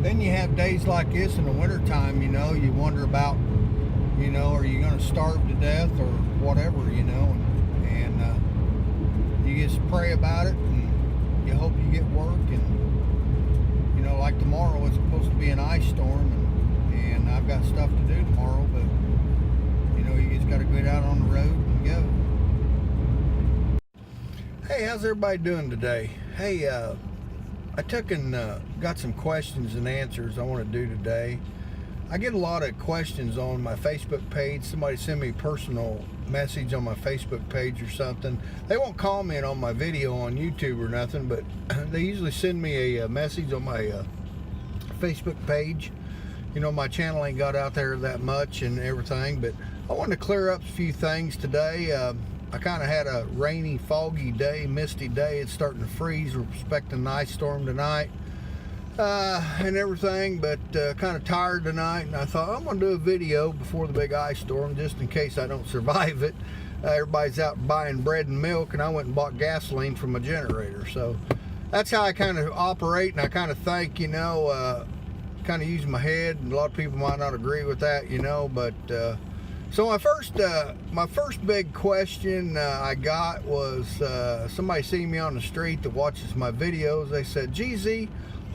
Then you have days like this in the wintertime, you know, you wonder about, you know, are you going to starve to death or whatever, you know, and you just pray about it and you hope you get work. And, you know, like tomorrow it's supposed to be an ice storm, and I've got stuff to do tomorrow, but, you know, you just got to get out on the road and go. Hey, how's everybody doing today? Hey, I took and got some questions and answers I want to do today. I get a lot of questions on my Facebook page. Somebody send me a personal message on my Facebook page or something. They won't comment on my video on YouTube or nothing, but they usually send me a message on my Facebook page. You know, my channel ain't got out there that much and everything, but I wanted to clear up a few things today. I kind of had a rainy, foggy day, misty day. It's starting to freeze. We're expecting an ice storm tonight and everything, but kind of tired tonight. And I thought, I'm going to do a video before the big ice storm just in case I don't survive it. Everybody's out buying bread and milk, and I went and bought gasoline from a generator. So that's how I kind of operate, and I kind of think, you know, kind of use my head. And a lot of people might not agree with that, you know, but... So my first big question I got was somebody seeing me on the street that watches my videos. They said, GZ,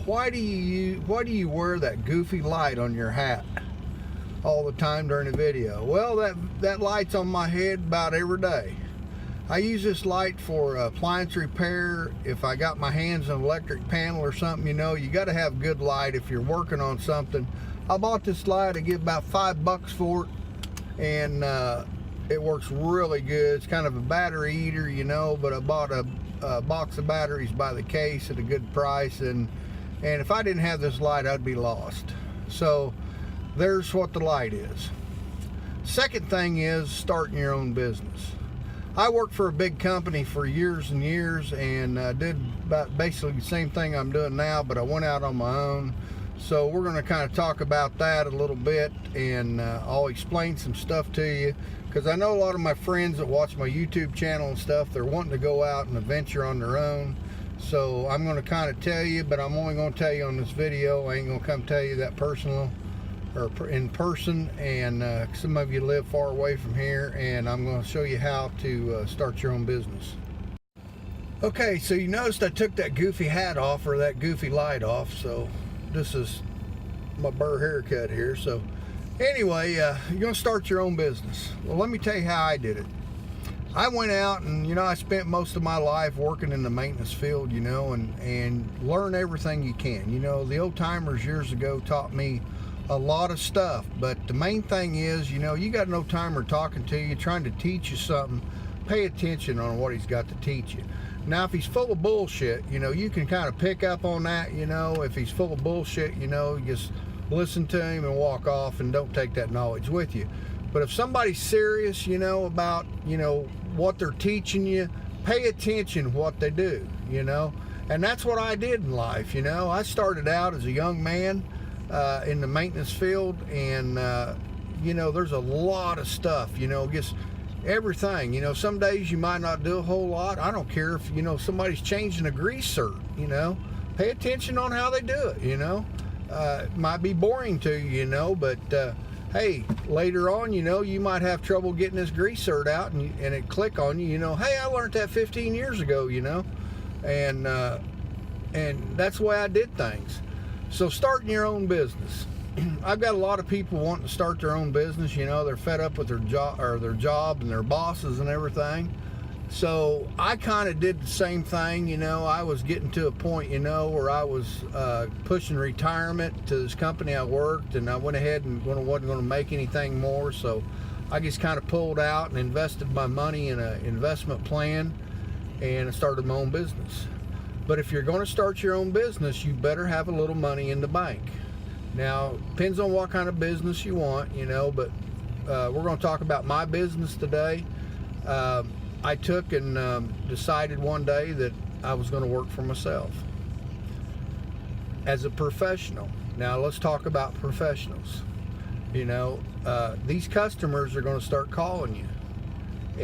why do you wear that goofy light on your hat all the time during the video? Well, that light's on my head about every day. I use this light for appliance repair. If I got my hands on an electric panel or something, you know, you got to have good light if you're working on something. I bought this light. I get about $5 for it. And it works really good. It's kind of a battery eater, you know, but I bought a box of batteries by the case at a good price, and if I didn't have this light, I'd be lost. So there's what the light is. Second thing is starting your own business. I worked for a big company for years and years, and did about basically the same thing I'm doing now, but I went out on my own. So we're going to kind of talk about that a little bit, and I'll explain some stuff to you, because I know a lot of my friends that watch my YouTube channel and stuff, they're wanting to go out and adventure on their own. So I'm going to kind of tell you, but I'm only going to tell you on this video. I ain't going to come tell you that personal or in person, and some of you live far away from here, and I'm going to show you how to start your own business. Okay, so you noticed I took that goofy hat off, or that goofy light off, so this is my burr haircut here. So anyway, you're gonna start your own business. Well, let me tell you how I did it. I went out and, you know, I spent most of my life working in the maintenance field, you know, and learn everything you can. You know, the old timers years ago taught me a lot of stuff, but the main thing is, you know, you got an old timer talking to you, trying to teach you something. Pay attention on what he's got to teach you. Now, if he's full of bullshit, you know, you can kind of pick up on that, you know. If he's full of bullshit, you know, just listen to him and walk off, and don't take that knowledge with you. But if somebody's serious, you know, about, you know, what they're teaching you, pay attention to what they do, you know. And that's what I did in life, you know. I started out as a young man in the maintenance field, and, you know, there's a lot of stuff, you know, just everything. You know, some days you might not do a whole lot. I don't care if, you know, somebody's changing a grease cert, you know. Pay attention on how they do it, you know. It might be boring to you, you know, but hey, later on, you know, you might have trouble getting this grease cert out, and it click on you, you know, hey, I learned that 15 years ago, you know. And that's the way I did things. So starting your own business. I've got a lot of people wanting to start their own business. You know, they're fed up with their job and their bosses and everything. So I kind of did the same thing. You know, I was getting to a point, you know, where I was pushing retirement to this company I worked, and I went ahead and wasn't going to make anything more. So I just kind of pulled out and invested my money in an investment plan, and I started my own business. But if you're going to start your own business, you better have a little money in the bank. Now, depends on what kind of business you want, you know, but we're going to talk about my business today. I took and decided one day that I was going to work for myself as a professional. Now, let's talk about professionals. You know, these customers are going to start calling you,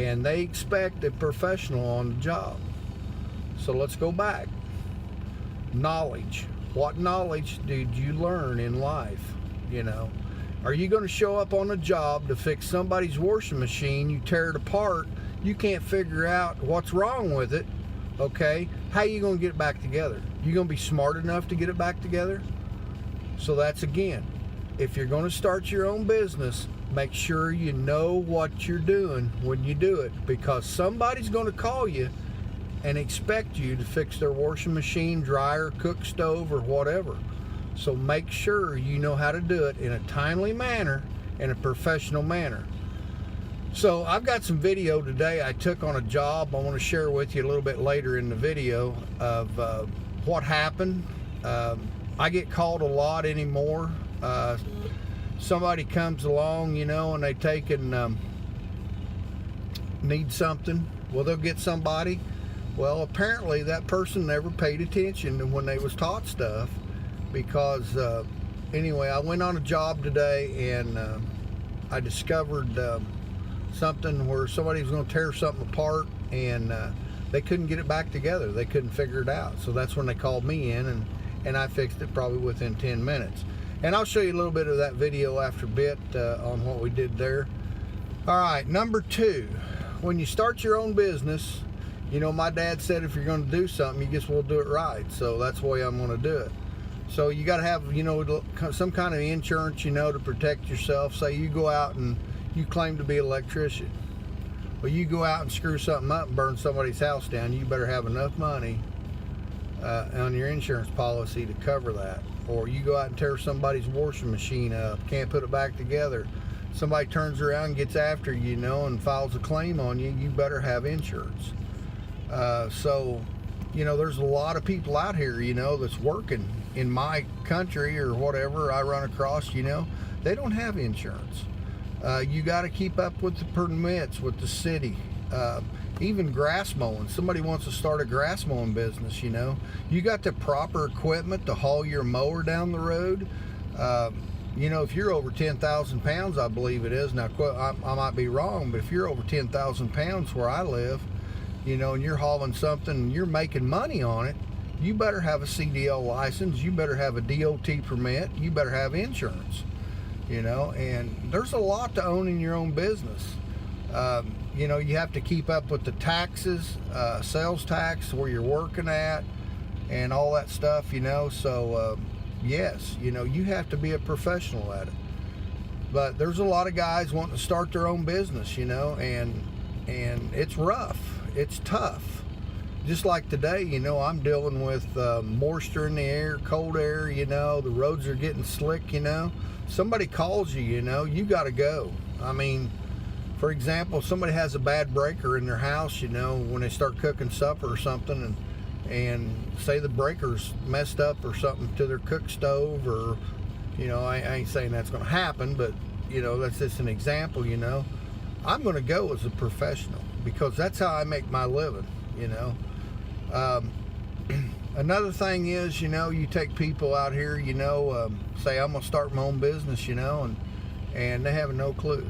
and they expect a professional on the job. So let's go back. Knowledge. What knowledge did you learn in life? You know, are you going to show up on a job to fix somebody's washing machine? You tear it apart, you can't figure out what's wrong with it. Okay, how are you going to get it back together? You going to be smart enough to get it back together? So that's, again, if you're going to start your own business, make sure you know what you're doing when you do it, because somebody's going to call you and expect you to fix their washing machine, dryer, cook stove, or whatever. So make sure you know how to do it in a timely manner, in a professional manner. So I've got some video today I took on a job I want to share with you a little bit later in the video of what happened. I get called a lot anymore. Somebody comes along, you know, and they take and need something. Well, they'll get somebody. Well, apparently that person never paid attention when they was taught stuff, because anyway, I went on a job today and I discovered something where somebody was going to tear something apart, and they couldn't get it back together. They couldn't figure it out. So that's when they called me in, and I fixed it probably within 10 minutes. And I'll show you a little bit of that video after a bit on what we did there. All right, number 2, when you start your own business, you know, my dad said if you're going to do something, you just will do it right. So that's the way I'm going to do it. So you got to have, you know, some kind of insurance, you know, to protect yourself. Say you go out and you claim to be an electrician. Well, you go out and screw something up and burn somebody's house down, you better have enough money on your insurance policy to cover that. Or you go out and tear somebody's washing machine up, can't put it back together. Somebody turns around and gets after you, you know, and files a claim on you, you better have insurance. So, you know, there's a lot of people out here, you know, that's working in my country or whatever I run across, you know, they don't have insurance. You got to keep up with the permits with the city. Even grass mowing. Somebody wants to start a grass mowing business, you know. You got the proper equipment to haul your mower down the road. You know, if you're over 10,000 pounds, I believe it is. Now, I might be wrong, but if you're over 10,000 pounds where I live, you know, and you're hauling something and you're making money on it, you better have a CDL license. You better have a DOT permit. You better have insurance. You know, and there's a lot to owning your own business. You know, you have to keep up with the taxes, sales tax, where you're working at, and all that stuff, you know. So, yes, you know, you have to be a professional at it. But there's a lot of guys wanting to start their own business, you know, and it's rough. It's tough. Just like today, you know, I'm dealing with moisture in the air, cold air, you know, the roads are getting slick, you know. Somebody calls you, you know, you got to go. I mean, for example, somebody has a bad breaker in their house, you know, when they start cooking supper or something, and say the breaker's messed up or something to their cook stove, or, you know, I ain't saying that's going to happen, but, you know, that's just an example, you know. I'm going to go as a professional because that's how I make my living, you know. Another thing is, you know, you take people out here, you know, say I'm going to start my own business, you know, and they have no clue.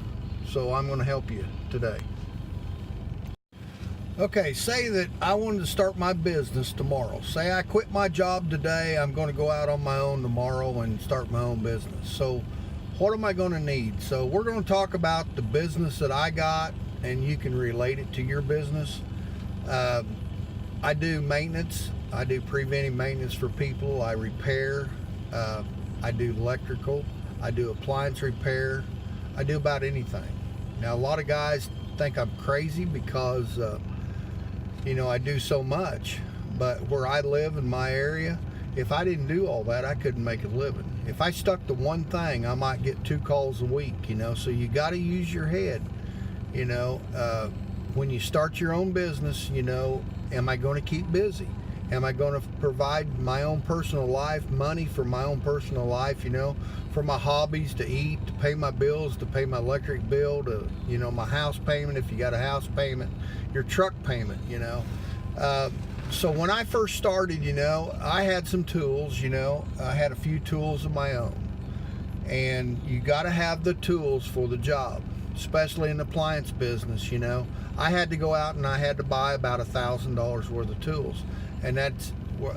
So I'm going to help you today. Okay, say that I wanted to start my business tomorrow. Say I quit my job today, I'm going to go out on my own tomorrow and start my own business. So what am I going to need? So we're going to talk about the business that I got, and you can relate it to your business. I do maintenance. I do preventive maintenance for people. I repair. I do electrical. I do appliance repair. I do about anything. Now, a lot of guys think I'm crazy because, you know, I do so much. But where I live in my area, if I didn't do all that, I couldn't make a living. If I stuck to one thing, I might get 2 calls a week, you know. So you got to use your head, you know. When you start your own business, you know, am I going to keep busy? Am I going to provide my own personal life, money for my own personal life, you know, for my hobbies, to eat, to pay my bills, to pay my electric bill, to, you know, my house payment if you got a house payment, your truck payment, you know. So when I first started, you know, I had some tools, you know. I had a few tools of my own. And you got to have the tools for the job, especially in the appliance business, you know. I had to go out and I had to buy about $1,000 worth of tools. And that's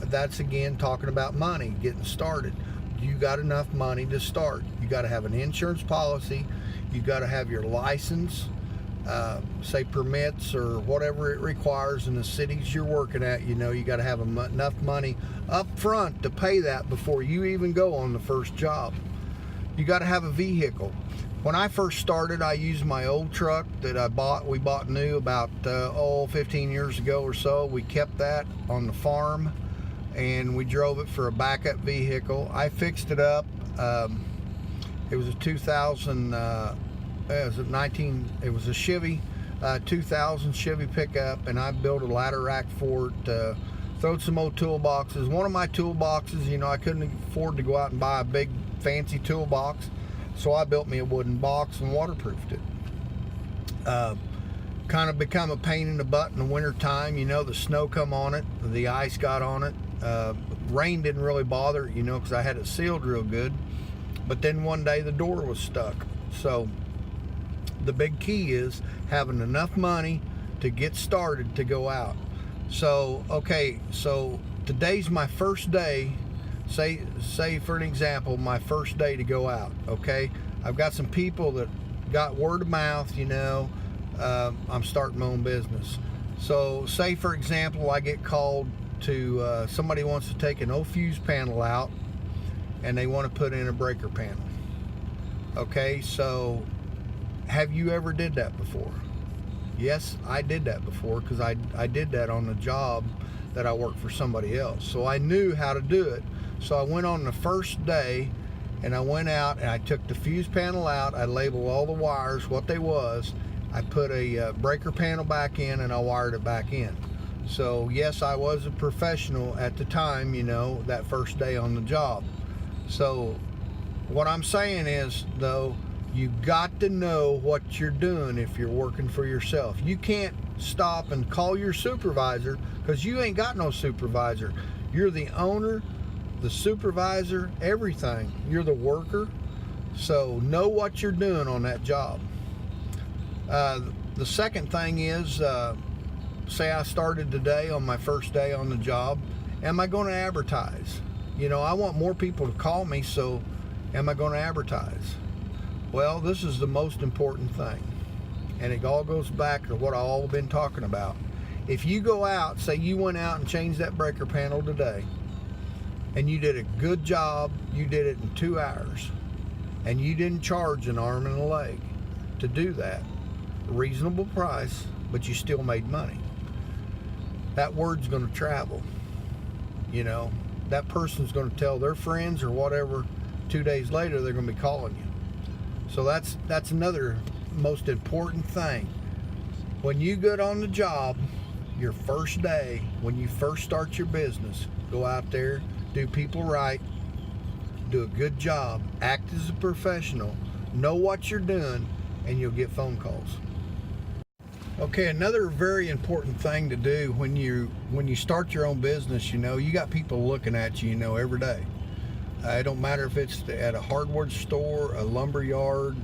that's again talking about money, getting started. You got enough money to start. You got to have an insurance policy. You got to have your license, say permits or whatever it requires in the cities you're working at. You know, you got to have enough money up front to pay that before you even go on the first job. You got to have a vehicle. When I first started, I used my old truck that we bought new about 15 years ago or so. We kept that on the farm and we drove it for a backup vehicle. I fixed it up. It was a 2000, it was a Chevy 2000 Chevy pickup, and I built a ladder rack for it. Throwed some old toolboxes. One of my toolboxes, you know, I couldn't afford to go out and buy a big fancy toolbox, so I built me a wooden box and waterproofed it. Kind of become a pain in the butt in the winter time. You know, the snow come on it, the ice got on it. Rain didn't really bother it, you know, because I had it sealed real good. But then one day the door was stuck. So the big key is having enough money to get started to go out. So, okay, so today's my first day. Say for an example, my first day to go out, okay? I've got some people that got word of mouth, you know, I'm starting my own business. So say for example, I get called to, somebody wants to take an old fuse panel out and they want to put in a breaker panel. Okay, so have you ever did that before? Yes, I did that before, because I did that on a job that I worked for somebody else. So I knew how to do it. So I went on the first day and I went out and I took the fuse panel out. I labeled all the wires, what they was. I put a breaker panel back in and I wired it back in. So yes, I was a professional at the time, you know, that first day on the job. So what I'm saying is, though, you got to know what you're doing if you're working for yourself. You can't stop and call your supervisor, because you ain't got no supervisor. You're the owner, the supervisor, everything. You're the worker. So know what you're doing on that job. The second thing is, say I started today on my first day on the job. Am I going to advertise? You know, I want more people to call me, so am I going to advertise? Well, this is the most important thing, and it all goes back to what I've all been talking about. If you go out, say you went out and changed that breaker panel today, and you did a good job, you did it in 2 hours, and you didn't charge an arm and a leg to do that, a reasonable price, but you still made money. That word's going to travel. You know, that person's going to tell their friends or whatever. 2 days later, they're going to be calling you. So that's another most important thing. When you get on the job, your first day, when you first start your business, go out there, do people right, do a good job, act as a professional, know what you're doing, and you'll get phone calls. Okay, another very important thing to do when you start your own business, you know, you got people looking at you, you know, every day. It don't matter if it's at a hardware store, a lumber yard,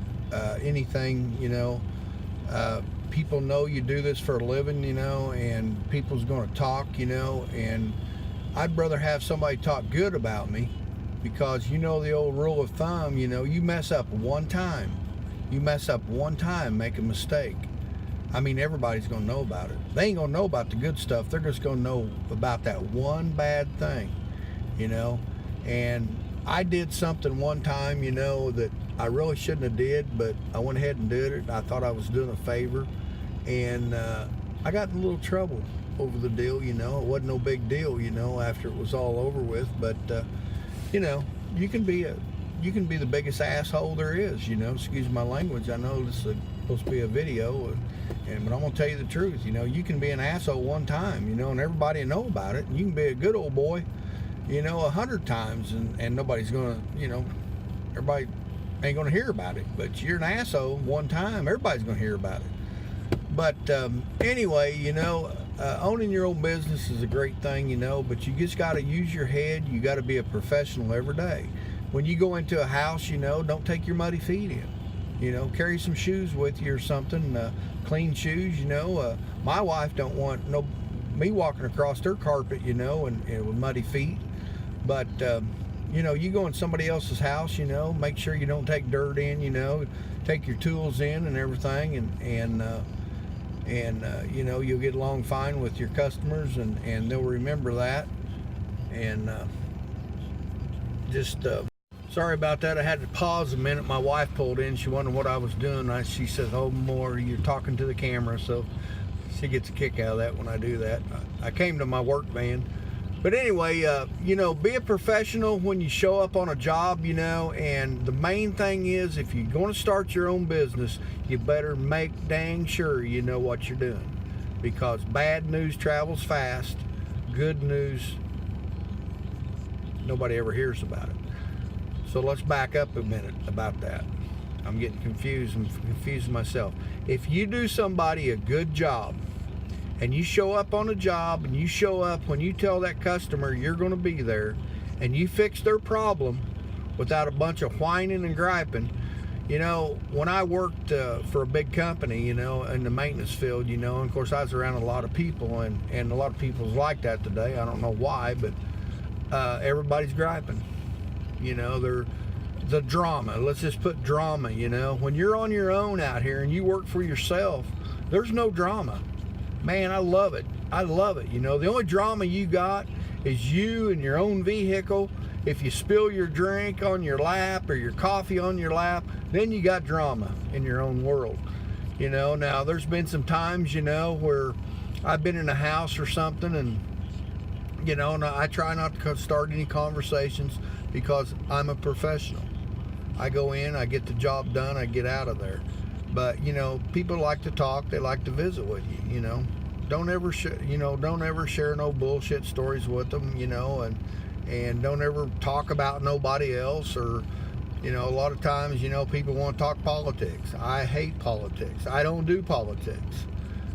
anything, you know. People know you do this for a living, you know, and people's going to talk, you know, and I'd rather have somebody talk good about me, because you know the old rule of thumb, you know, you mess up one time, make a mistake. I mean, everybody's going to know about it. They ain't going to know about the good stuff. They're just going to know about that one bad thing, you know. And I did something one time, you know, that I really shouldn't have did, but I went ahead and did it. I thought I was doing a favor, and I got in a little trouble over the deal, you know. It wasn't no big deal, you know, after it was all over with. But you know, you can be the biggest asshole there is, you know. Excuse my language. I know this is supposed to be a video, but I'm gonna tell you the truth. You know, you can be an asshole one time, you know, and everybody will know about it. And you can be a good old boy, you know, 100 times, and nobody's gonna, you know, everybody ain't gonna hear about it. But you're an asshole one time, everybody's gonna hear about it. But anyway, you know, owning your own business is a great thing, you know, but you just got to use your head. You got to be a professional every day. When you go into a house, you know, don't take your muddy feet in. You know, carry some shoes with you or something, clean shoes, you know. My wife don't want no me walking across their carpet, you know, and with muddy feet. But you know, you go in somebody else's house, you know, make sure you don't take dirt in, you know, take your tools in and everything, and you know, you'll get along fine with your customers, and they'll remember that. And just sorry about that. I had to pause a minute. My wife pulled in. She wondered what I was doing. She says, "Oh, more, you're talking to the camera." So she gets a kick out of that when I do that. I came to my work van. But anyway, you know, be a professional when you show up on a job, you know, and the main thing is, if you're going to start your own business, you better make dang sure you know what you're doing, because bad news travels fast. Good news, nobody ever hears about it. So let's back up a minute about that. I'm getting confused. I'm confusing myself. If you do somebody a good job, and you show up on a job, and you show up when you tell that customer you're going to be there, and you fix their problem without a bunch of whining and griping. You know, when I worked for a big company, you know, in the maintenance field, you know, and of course I was around a lot of people, and a lot of people's like that today. I don't know why, but everybody's griping. You know, they're the drama. Let's just put drama, you know. When you're on your own out here and you work for yourself, there's no drama. Man, I love it. I love it. You know, the only drama you got is you and your own vehicle. If you spill your drink on your lap or your coffee on your lap, then you got drama in your own world. You know, now there's been some times, you know, where I've been in a house or something, and, you know, and I try not to start any conversations because I'm a professional. I go in, I get the job done, I get out of there. But, you know, people like to talk, they like to visit with you, you know. Don't ever share no bullshit stories with them, you know, and don't ever talk about nobody else. Or, you know, a lot of times, you know, people want to talk politics. I hate politics. I don't do politics,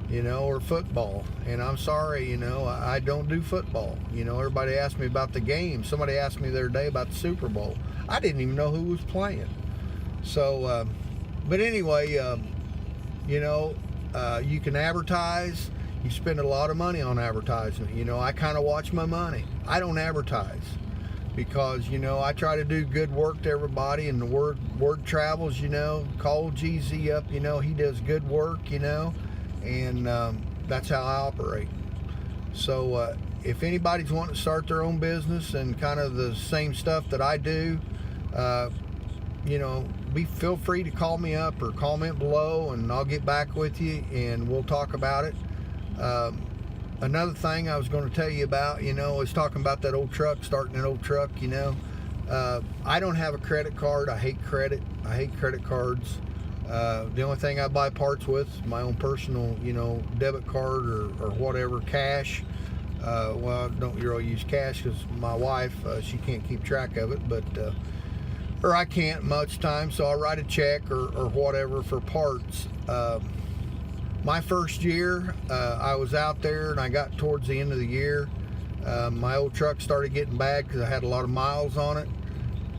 you know, or football. And I'm sorry, you know, I don't do football. You know, everybody asked me about the game. Somebody asked me the other day about the Super Bowl. I didn't even know who was playing. So, but anyway, you know, you can advertise. You spend a lot of money on advertisement. You know, I kind of watch my money. I don't advertise because, you know, I try to do good work to everybody, and the word travels, you know. Call GZ up, you know, he does good work, you know, and that's how I operate. So if anybody's wanting to start their own business and kind of the same stuff that I do, you know, feel free to call me up or comment below, and I'll get back with you and we'll talk about it. Another thing I was going to tell you about, you know, is talking about that old truck, starting an old truck, you know. I don't have a credit card. I hate credit. I hate credit cards. The only thing I buy parts with is my own personal, you know, debit card or whatever, cash. Well, I don't really use cash because my wife, she can't keep track of it, but or I can't much time, so I'll write a check or whatever for parts. My first year, I was out there, and I got towards the end of the year. My old truck started getting bad because I had a lot of miles on it.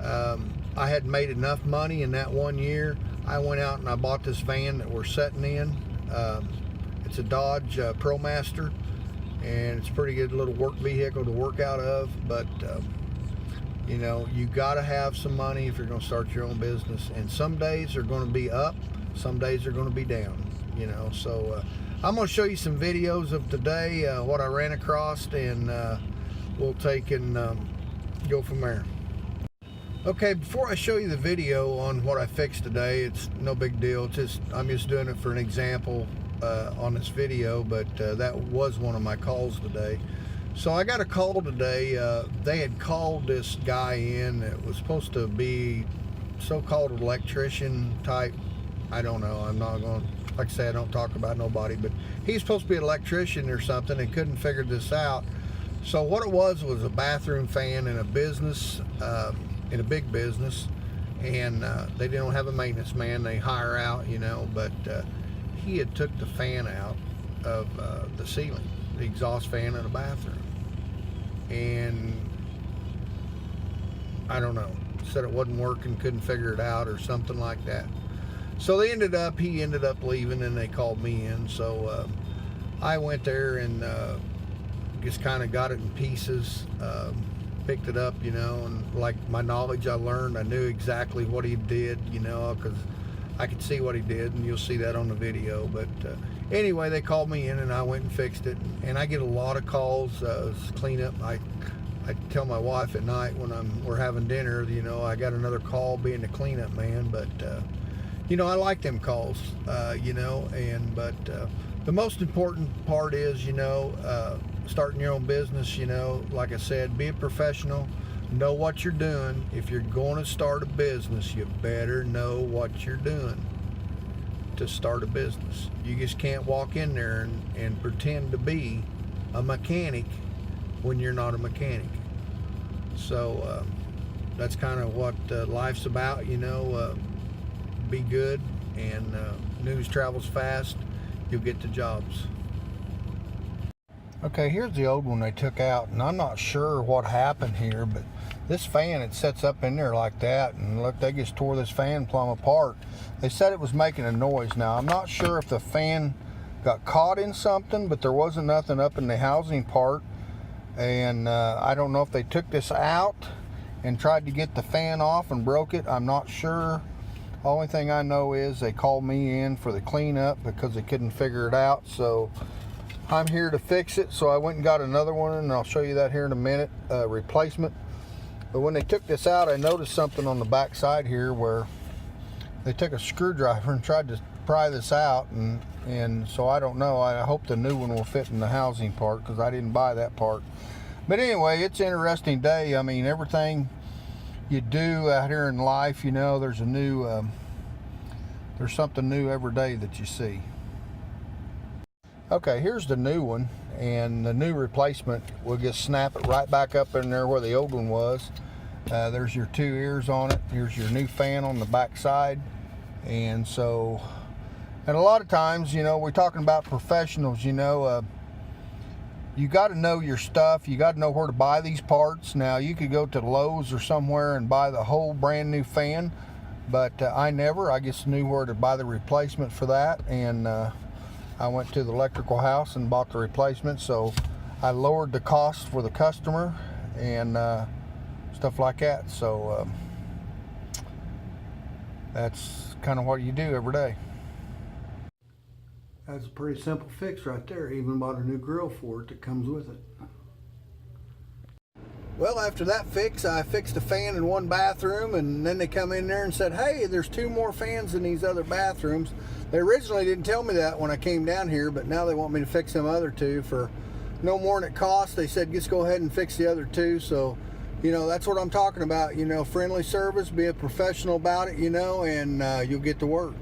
I hadn't made enough money in that 1 year. I went out and I bought this van that we're sitting in. It's a Dodge ProMaster, and it's a pretty good little work vehicle to work out of. But you know, you got to have some money if you're going to start your own business. And some days are going to be up, some days are going to be down. You know, so I'm going to show you some videos of today, what I ran across, and we'll take and go from there. Okay, before I show you the video on what I fixed today, it's no big deal. I'm just doing it for an example on this video, but that was one of my calls today. So I got a call today. They had called this guy in that was supposed to be so-called electrician type. I don't know. I'm not going to, like I say, I don't talk about nobody, but he's supposed to be an electrician or something and couldn't figure this out. So what it was a bathroom fan in a business, in a big business, and they didn't have a maintenance man. They hire out, you know, but he had took the fan out of the ceiling, the exhaust fan in the bathroom, and I don't know, said it wasn't working, couldn't figure it out or something like that. So he ended up leaving, and they called me in. So I went there and just kind of got it in pieces, picked it up, you know, and like my knowledge I learned, I knew exactly what he did, you know, because I could see what he did, and you'll see that on the video. But anyway, they called me in and I went and fixed it, and I get a lot of calls, cleanup. I tell my wife at night when we're having dinner, you know, I got another call being the cleanup man, but you know, I like them calls, you know, but the most important part is, you know, starting your own business, you know, like I said, be a professional, know what you're doing. If you're going to start a business, you better know what you're doing to start a business. You just can't walk in there and pretend to be a mechanic when you're not a mechanic. So that's kind of what life's about, you know. Be good, and news travels fast. You'll get the jobs. Okay, here's the old one they took out, and I'm not sure what happened here, but this fan, it sets up in there like that, and look, they just tore this fan plumb apart. They said it was making a noise. Now, I'm not sure if the fan got caught in something, but there wasn't nothing up in the housing part, and I don't know if they took this out and tried to get the fan off and broke it. I'm not sure. Only thing I know is they called me in for the cleanup because they couldn't figure it out, so I'm here to fix it. So I went and got another one, and I'll show you that here in a minute, replacement. But when they took this out, I noticed something on the back side here where they took a screwdriver and tried to pry this out, and so I don't know. I hope the new one will fit in the housing part because I didn't buy that part. But anyway, it's an interesting day. I mean, everything you do out here in life, you know, there's a new there's something new every day that you see. Okay, here's the new one, and the new replacement will just snap it right back up in there where the old one was. There's your two ears on it. Here's your new fan on the back side. And so, and a lot of times, you know, we're talking about professionals, you know, you got to know your stuff. You got to know where to buy these parts. Now, you could go to Lowe's or somewhere and buy the whole brand new fan, but I just knew where to buy the replacement for that, and I went to the electrical house and bought the replacement. So I lowered the cost for the customer and stuff like that. So that's kind of what you do every day. That's a pretty simple fix right there. Even bought a new grill for it that comes with it. Well, after that fix, I fixed a fan in one bathroom, and then they come in there and said, hey, there's 2 more fans in these other bathrooms. They originally didn't tell me that when I came down here, but now they want me to fix them other 2 for no more than it costs. They said, just go ahead and fix the other 2. So, you know, that's what I'm talking about. You know, friendly service, be a professional about it, you know, and you'll get to work.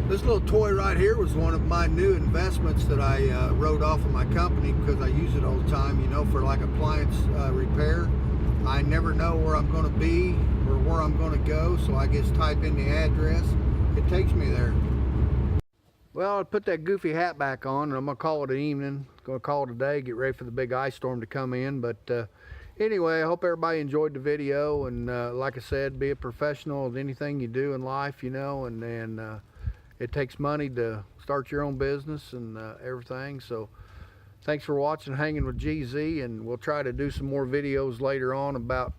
This little toy right here was one of my new investments that I wrote off of my company because I use it all the time, you know, for like appliance repair. I never know where I'm going to be or where I'm going to go, so I just type in the address. It takes me there. Well, I put that goofy hat back on, and I'm going to call it an evening. Going to call it a day, get ready for the big ice storm to come in. But anyway, I hope everybody enjoyed the video, and like I said, be a professional at anything you do in life, you know, and it takes money to start your own business and everything. So thanks for watching Hanging with GZ, and we'll try to do some more videos later on about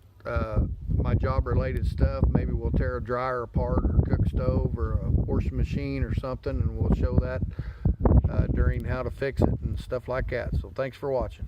my job related stuff. Maybe we'll tear a dryer apart or cook stove or a washing machine or something, and we'll show that during how to fix it and stuff like that. So thanks for watching.